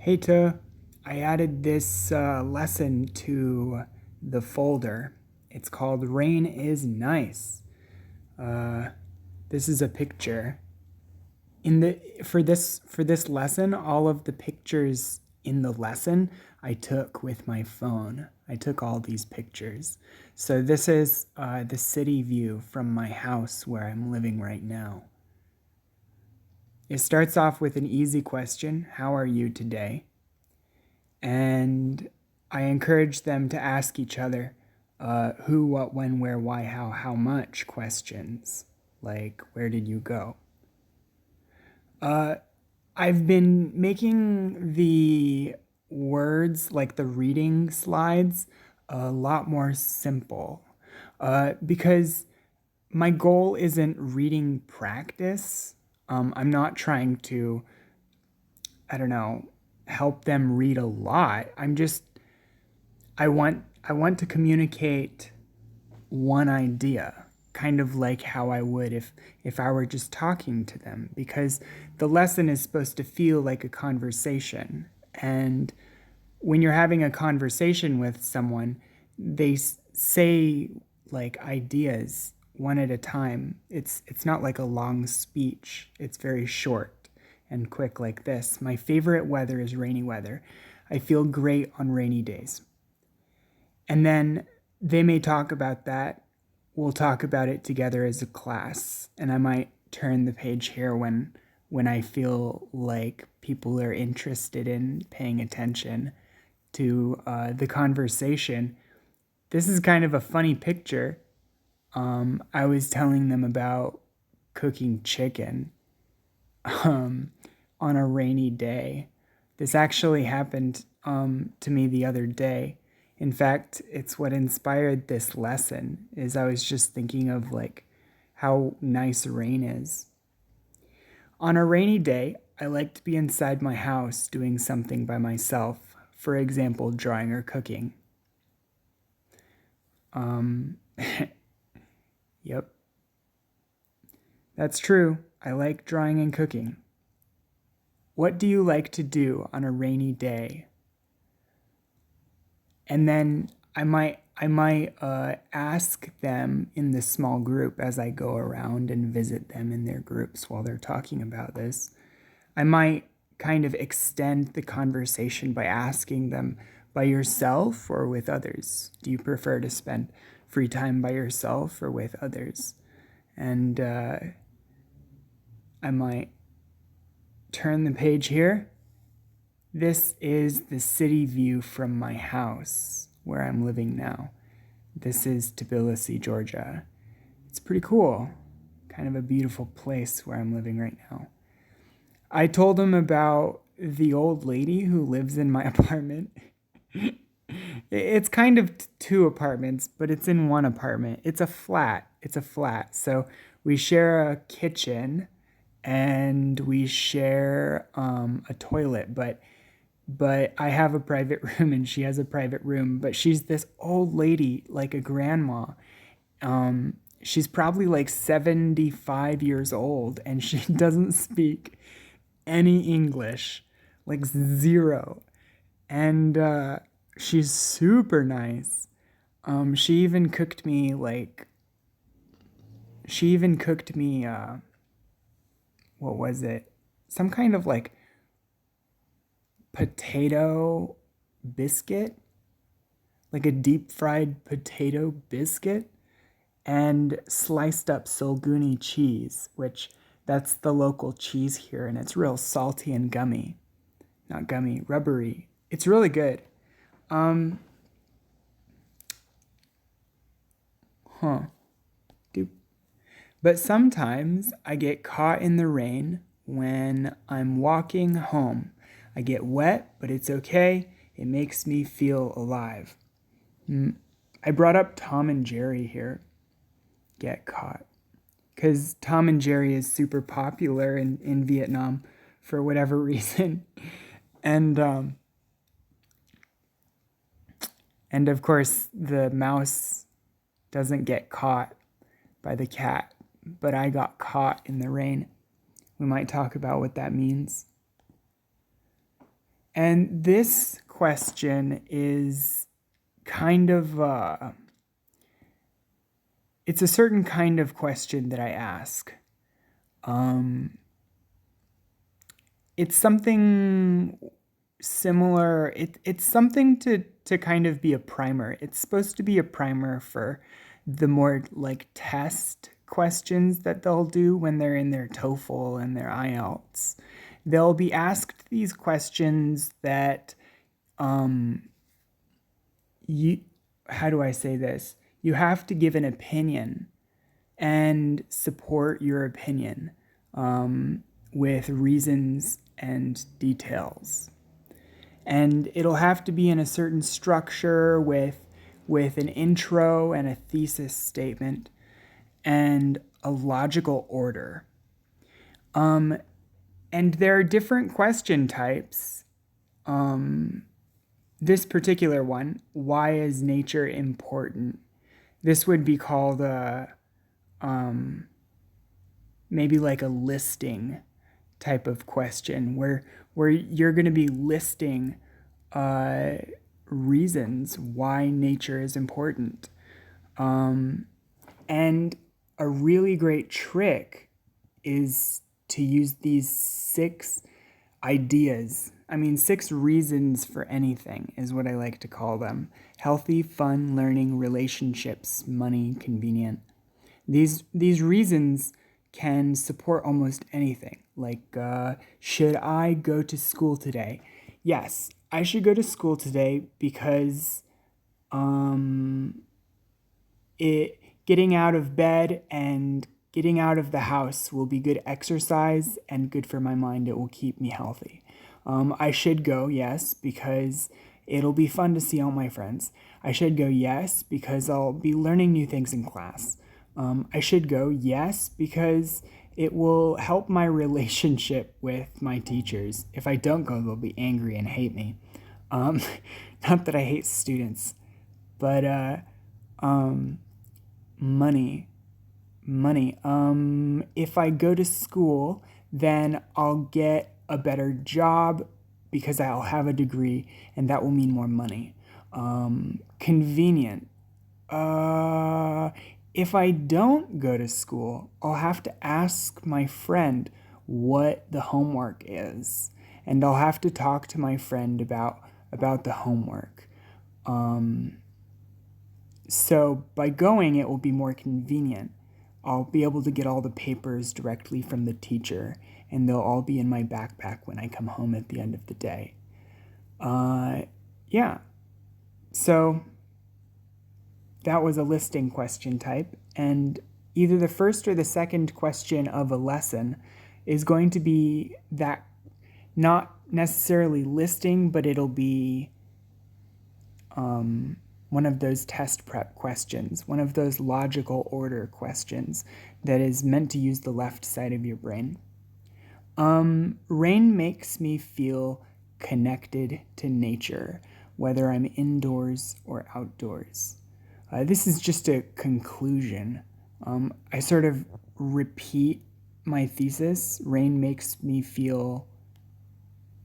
Hey, I added this lesson to the folder. It's called Rain is Nice. Uh, this is a picture. For this lesson, all of the pictures in the lesson I took with my phone. I took all these pictures. So this is the city view from my house where I'm living right now. It starts off with an easy question: How are you today? And I encourage them to ask each other who, what, when, where, why, how much questions. Like, where did you go? Uh, I've been making the words, like the reading slides, a lot more simple because my goal isn't reading practice. I'm not trying to, I don't know, help them read a lot. I want to communicate one idea, kind of like how I would if I were just talking to them, because the lesson is supposed to feel like a conversation. And when you're having a conversation with someone, they say like ideas one at a time. It's not like a long speech. It's very short and quick like this. My favorite weather is rainy weather. I feel great on rainy days. And then they may talk about that. We'll talk about it together as a class. And I might turn the page here when I feel like people are interested in paying attention to the conversation. This is kind of a funny picture. I was telling them about cooking chicken um, on a rainy day. This actually happened to me the other day. In fact, it's what inspired this lesson. Is I was just thinking of like how nice rain is. On a rainy day, I like to be inside my house doing something by myself. For example, drawing or cooking. Um, yep, that's true. I like drawing and cooking. What do you like to do on a rainy day? And then I might ask them in this small group as I go around and visit them in their groups while they're talking about this. I might kind of extend the conversation by asking them, by yourself or with others? Do you prefer to spend free time by yourself or with others? And I might turn the page here. This is the city view from my house where I'm living now. This is Tbilisi, Georgia. It's pretty cool. Kind of a beautiful place where I'm living right now. I told him about the old lady who lives in my apartment. It's kind of two apartments, but it's in one apartment. It's a flat. It's a flat. So we share a kitchen and we share a toilet, but I have a private room and she has a private room. But she's this old lady, like a grandma. She's probably like 75 years old and she doesn't speak any English, like zero. And she's super nice. She even cooked me like, she even cooked me, what was it? Some kind of like potato biscuit, like a deep fried potato biscuit, and sliced up Solguni cheese, which that's the local cheese here, and it's real salty and gummy. Not gummy, rubbery. It's really good. Um, huh. Doop. But sometimes I get caught in the rain when I'm walking home. I get wet, but it's okay. It makes me feel alive. I brought up Tom and Jerry here. Get caught. Because Tom and Jerry is super popular in Vietnam for whatever reason. And and of course the mouse doesn't get caught by the cat, but I got caught in the rain. We might talk about what that means. And this question is kind of, it's a certain kind of question that I ask. It's something similar. It's something to kind of be a primer. It's supposed to be a primer for the more like test questions that they'll do when they're in their TOEFL and their IELTS. They'll be asked these questions that you, how do I say this? You have to give an opinion and support your opinion with reasons and details. And it'll have to be in a certain structure with an intro and a thesis statement and a logical order. And there are different question types. This particular one, why is nature important? This would be called maybe like a listing type of question where you're going to be listing reasons why nature is important. And a really great trick is to use these 6 ideas. 6 reasons for anything is what I like to call them. Healthy, fun, learning, relationships, money, convenient. These reasons can support almost anything. Like, should I go to school today? Yes, I should go to school today because getting out of bed and getting out of the house will be good exercise and good for my mind. It will keep me healthy. I should go, yes, because it'll be fun to see all my friends. I should go, yes, because I'll be learning new things in class. I should go, yes, because it will help my relationship with my teachers. If I don't go, they'll be angry and hate me. Not that I hate students, but money. If I go to school, then I'll get a better job because I'll have a degree, and that will mean more money. Convenient. If I don't go to school, I'll have to ask my friend what the homework is, and I'll have to talk to my friend about the homework. So by going, it will be more convenient. I'll be able to get all the papers directly from the teacher, and they'll all be in my backpack when I come home at the end of the day. Yeah. So that was a listing question type, and either the first or the second question of a lesson is going to be that, not necessarily listing, but it'll be one of those test prep questions, one of those logical order questions that is meant to use the left side of your brain. Rain makes me feel connected to nature, whether I'm indoors or outdoors. This is just a conclusion. I sort of repeat my thesis. Rain makes me feel...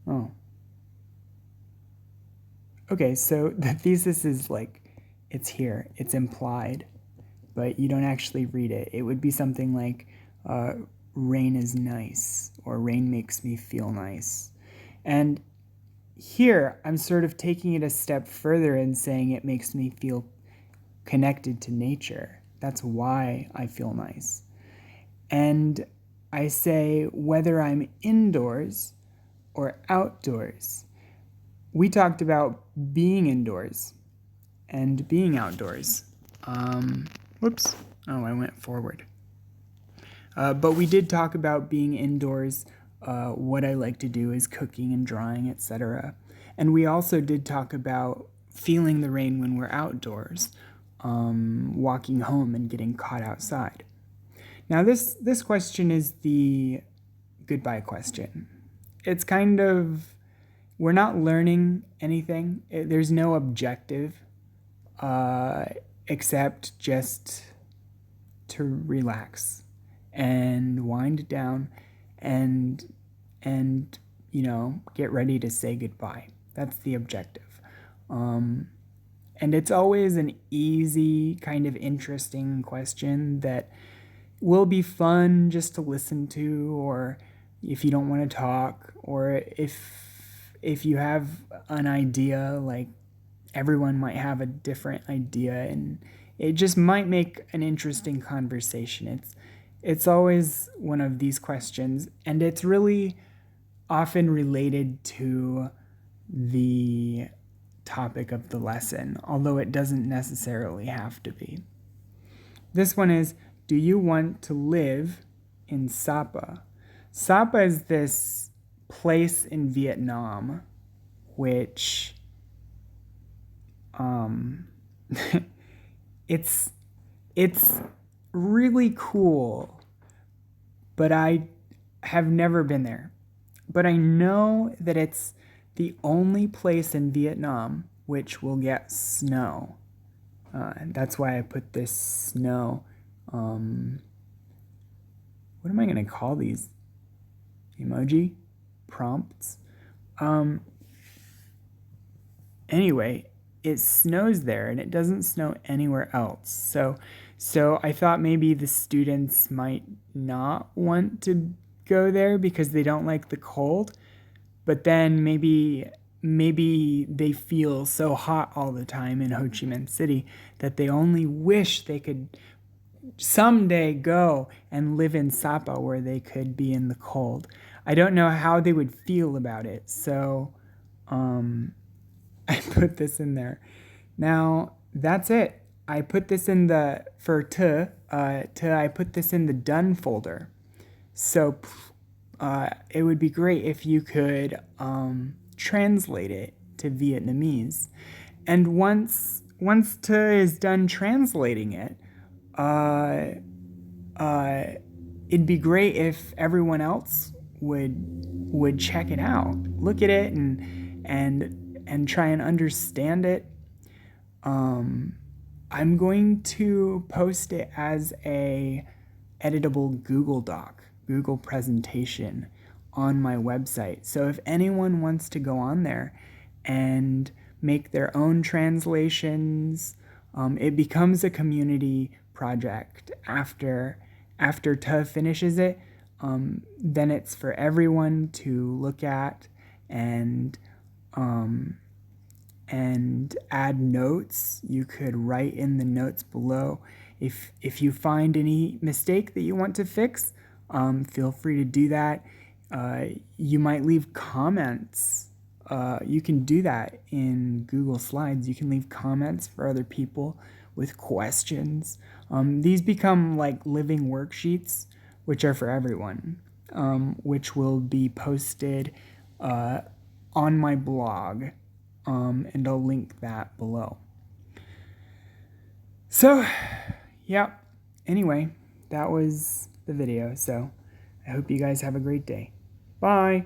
Oh. Okay, so the thesis is like, it's here, it's implied, but you don't actually read it. It would be something like, rain is nice, or rain makes me feel nice. And here, I'm sort of taking it a step further and saying it makes me feel connected to nature. That's why I feel nice. And I say whether I'm indoors or outdoors. We talked about being indoors and being outdoors. Whoops. Oh, I went forward. But we did talk about being indoors. What I like to do is cooking and drawing, etc. And we also did talk about feeling the rain when we're outdoors, walking home and getting caught outside. Now this question is the goodbye question. It's kind of, we're not learning anything. There's no objective except just to relax and wind down and get ready to say goodbye. That's the objective. And it's always an easy, kind of interesting question that will be fun just to listen to, or if you don't want to talk, or if you have an idea, like everyone might have a different idea, and it just might make an interesting conversation. It's always one of these questions, and it's really often related to the topic of the lesson, although it doesn't necessarily have to be. This one is, do you want to live in Sapa? Sapa is this place in Vietnam which it's really cool, but I have never been there. But I know that it's the only place in Vietnam which will get snow. And that's why I put this snow. What am I going to call these? Emoji? Prompts? Anyway, it snows there and it doesn't snow anywhere else. So I thought maybe the students might not want to go there because they don't like the cold, but then maybe they feel so hot all the time in Ho Chi Minh City that they only wish they could someday go and live in Sapa where they could be in the cold. I don't know how they would feel about it, so I put this in there. Now, that's it. I put this in the, for I put this in the done folder. So it would be great if you could translate it to Vietnamese. And once To is done translating it, it'd be great if everyone else would check it out, look at it, and try and understand it. I'm going to post it as a editable Google Doc, Google presentation on my website. So if anyone wants to go on there and make their own translations, it becomes a community project after TUH finishes it. Then it's for everyone to look at and add notes. You could write in the notes below. If you find any mistake that you want to fix, feel free to do that. You might leave comments. You can do that in Google Slides. You can leave comments for other people with questions. These become like living worksheets, which are for everyone, which will be posted on my blog, and I'll link that below. So, yeah, anyway, that was the video, so I hope you guys have a great day. Bye!